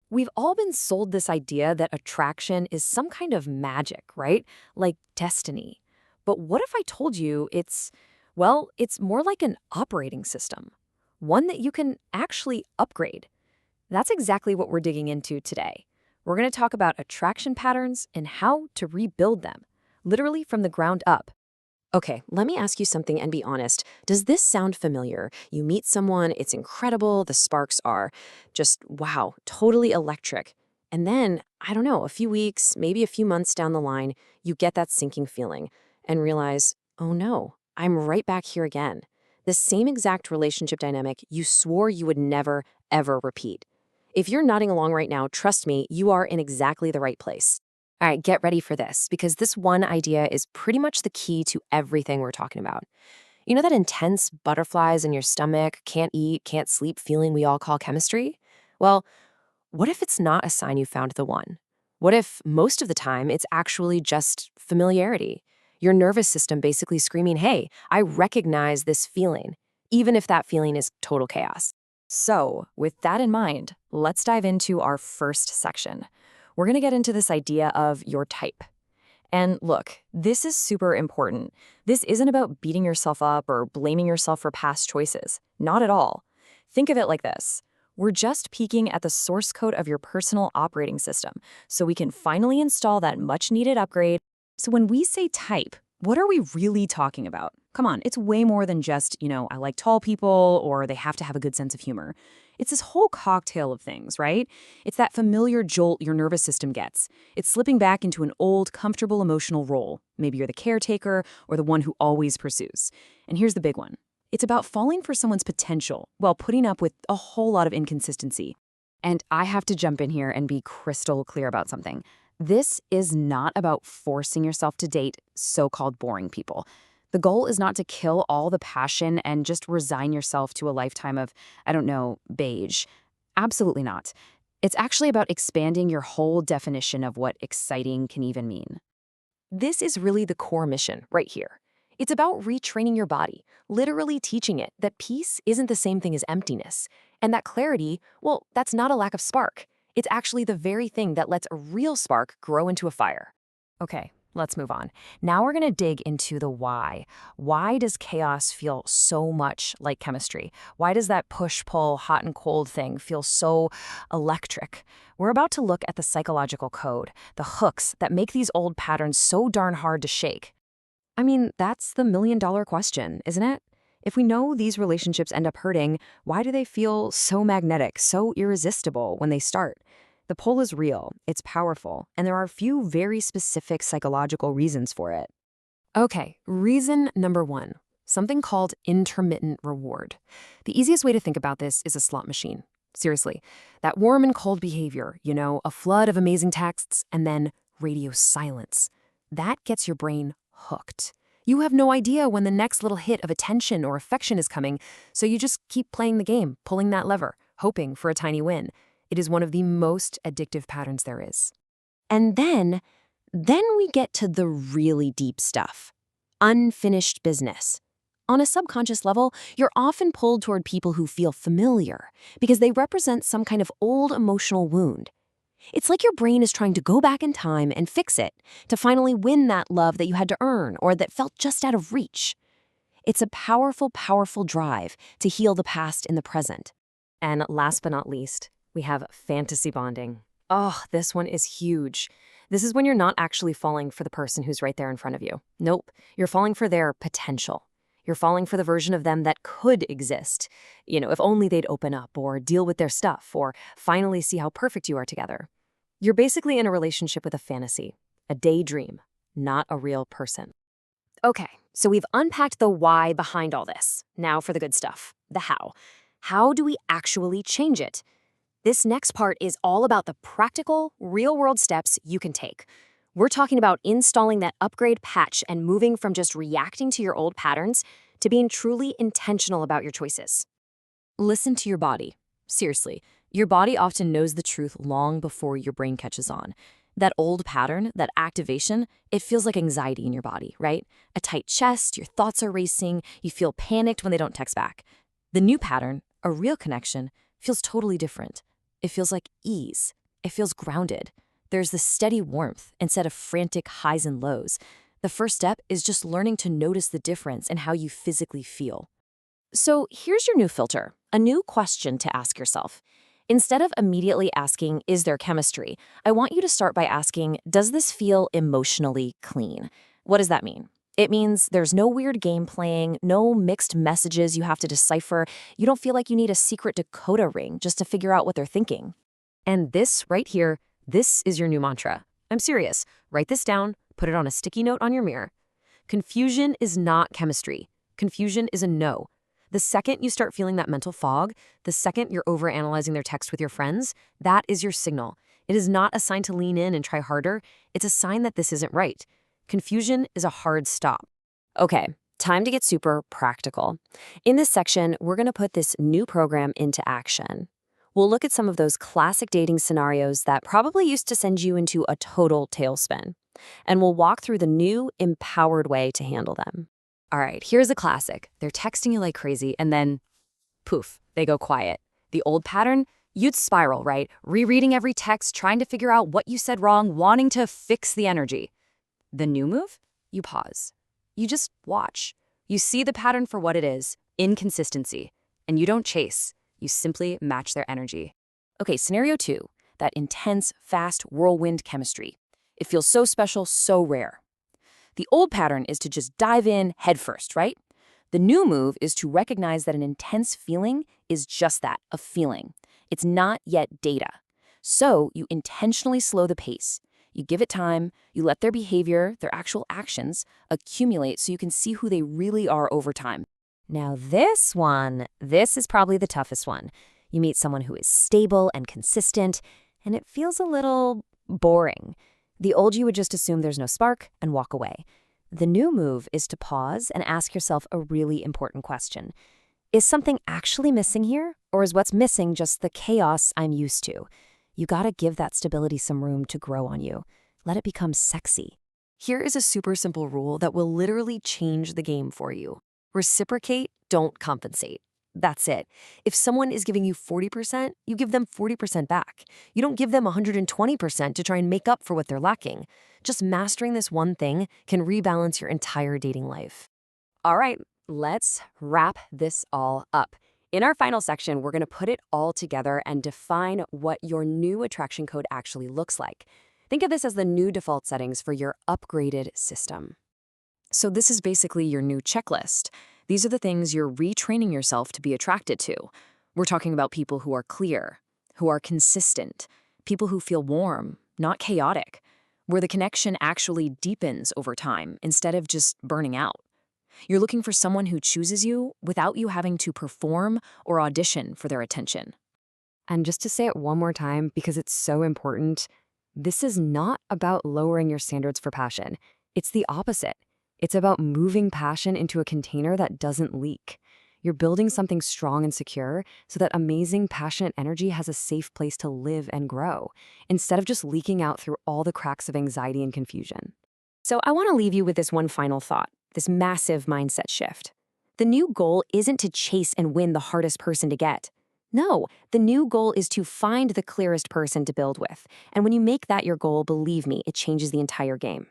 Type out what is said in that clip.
We've all been sold this idea that attraction is some kind of magic, right? Like destiny. But what if I told you it's more like an operating system, one that you can actually upgrade? That's exactly what we're digging into today. We're going to talk about attraction patterns and how to rebuild them, literally from the ground up. Okay, let me ask you something and be honest. Does this sound familiar? You meet someone, it's incredible, the sparks are just, wow, totally electric. And then, I don't know, a few weeks, maybe a few months down the line, you get that sinking feeling and realize, oh no, I'm right back here again. The same exact relationship dynamic you swore you would never, ever repeat. If you're nodding along right now, trust me, you are in exactly the right place. All right, get ready for this because this one idea is pretty much the key to everything we're talking about. You know that intense butterflies in your stomach, can't eat, can't sleep feeling we all call chemistry? Well, what if it's not a sign you found the one? What if most of the time it's actually just familiarity? Your nervous system basically screaming, hey, I recognize this feeling, even if that feeling is total chaos. So, with that in mind, let's dive into our first section. We're going to get into this idea of your type. And look, this is super important. This isn't about beating yourself up or blaming yourself for past choices. Not at all. Think of it like this. We're just peeking at the source code of your personal operating system, so we can finally install that much-needed upgrade. So when we say type, what are we really talking about? Come on, it's way more than just, I like tall people or they have to have a good sense of humor. It's this whole cocktail of things, right? It's that familiar jolt your nervous system gets. It's slipping back into an old, comfortable emotional role. Maybe you're the caretaker or the one who always pursues. And here's the big one. It's about falling for someone's potential while putting up with a whole lot of inconsistency. And I have to jump in here and be crystal clear about something. This is not about forcing yourself to date so-called boring people. The goal is not to kill all the passion and just resign yourself to a lifetime of, I don't know, beige. Absolutely not. It's actually about expanding your whole definition of what exciting can even mean. This is really the core mission right here. It's about retraining your body, literally teaching it that peace isn't the same thing as emptiness, and that clarity, well, that's not a lack of spark. It's actually the very thing that lets a real spark grow into a fire. Okay, let's move on. Now we're going to dig into the why. Why does chaos feel so much like chemistry? Why does that push-pull, hot and cold thing feel so electric? We're about to look at the psychological code, the hooks that make these old patterns so darn hard to shake. I mean, that's the million-dollar question, isn't it? If we know these relationships end up hurting, why do they feel so magnetic, so irresistible when they start? The pull is real, it's powerful, and there are a few very specific psychological reasons for it. Okay, reason number one, something called intermittent reward. The easiest way to think about this is a slot machine. Seriously, that warm and cold behavior, a flood of amazing texts, and then radio silence. That gets your brain hooked. You have no idea when the next little hit of attention or affection is coming, so you just keep playing the game, pulling that lever, hoping for a tiny win. It is one of the most addictive patterns there is. And then we get to the really deep stuff. Unfinished business. On a subconscious level, you're often pulled toward people who feel familiar because they represent some kind of old emotional wound. It's like your brain is trying to go back in time and fix it to finally win that love that you had to earn or that felt just out of reach. It's a powerful, powerful drive to heal the past in the present. And last but not least, we have fantasy bonding. Oh, this one is huge. This is when you're not actually falling for the person who's right there in front of you. Nope, you're falling for their potential. You're falling for the version of them that could exist. If only they'd open up or deal with their stuff or finally see how perfect you are together. You're basically in a relationship with a fantasy, a daydream, not a real person. Okay, so we've unpacked the why behind all this. Now for the good stuff, the how. How do we actually change it? This next part is all about the practical, real-world steps you can take. We're talking about installing that upgrade patch and moving from just reacting to your old patterns to being truly intentional about your choices. Listen to your body. Seriously, your body often knows the truth long before your brain catches on. That old pattern, that activation, it feels like anxiety in your body, right? A tight chest, your thoughts are racing, you feel panicked when they don't text back. The new pattern, a real connection, feels totally different. It feels like ease, It feels grounded. There's this steady warmth instead of frantic highs and lows. The first step is just learning to notice the difference in how you physically feel. So here's your new filter, a new question to ask yourself. Instead of immediately asking, is there chemistry? I want you to start by asking, does this feel emotionally clean? What does that mean? It means there's no weird game playing, no mixed messages you have to decipher. You don't feel like you need a secret decoder ring just to figure out what they're thinking. And this right here, this is your new mantra. I'm serious. Write this down, put it on a sticky note on your mirror. Confusion is not chemistry. Confusion is a no. The second you start feeling that mental fog, the second you're overanalyzing their text with your friends, that is your signal. It is not a sign to lean in and try harder. It's a sign that this isn't right. Confusion is a hard stop. Okay, time to get super practical. In this section, we're going to put this new program into action. We'll look at some of those classic dating scenarios that probably used to send you into a total tailspin. And we'll walk through the new, empowered way to handle them. All right, here's a classic. They're texting you like crazy, and then, poof, they go quiet. The old pattern? You'd spiral, right? Rereading every text, trying to figure out what you said wrong, wanting to fix the energy. The new move? You pause. You just watch. You see the pattern for what it is, inconsistency. And you don't chase. You simply match their energy. Okay, scenario 2, that intense, fast whirlwind chemistry. It feels so special, so rare. The old pattern is to just dive in headfirst, right? The new move is to recognize that an intense feeling is just that, a feeling. It's not yet data. So you intentionally slow the pace. You give it time, you let their behavior, their actual actions, accumulate so you can see who they really are over time. Now this is probably the toughest one. You meet someone who is stable and consistent, and it feels a little boring. The old you would just assume there's no spark and walk away. The new move is to pause and ask yourself a really important question. Is something actually missing here, or is what's missing just the chaos I'm used to? You gotta give that stability some room to grow on you. Let it become sexy. Here is a super simple rule that will literally change the game for you. Reciprocate, don't compensate. That's it. If someone is giving you 40%, you give them 40% back. You don't give them 120% to try and make up for what they're lacking. Just mastering this one thing can rebalance your entire dating life. All right, let's wrap this all up. In our final section, we're going to put it all together and define what your new attraction code actually looks like. Think of this as the new default settings for your upgraded system. So this is basically your new checklist. These are the things you're retraining yourself to be attracted to. We're talking about people who are clear, who are consistent, people who feel warm, not chaotic, where the connection actually deepens over time instead of just burning out. You're looking for someone who chooses you without you having to perform or audition for their attention. And just to say it one more time, because it's so important, this is not about lowering your standards for passion. It's the opposite. It's about moving passion into a container that doesn't leak. You're building something strong and secure so that amazing, passionate energy has a safe place to live and grow, instead of just leaking out through all the cracks of anxiety and confusion. So I want to leave you with this one final thought, this massive mindset shift. The new goal isn't to chase and win the hardest person to get. No, the new goal is to find the clearest person to build with. And when you make that your goal, believe me, it changes the entire game.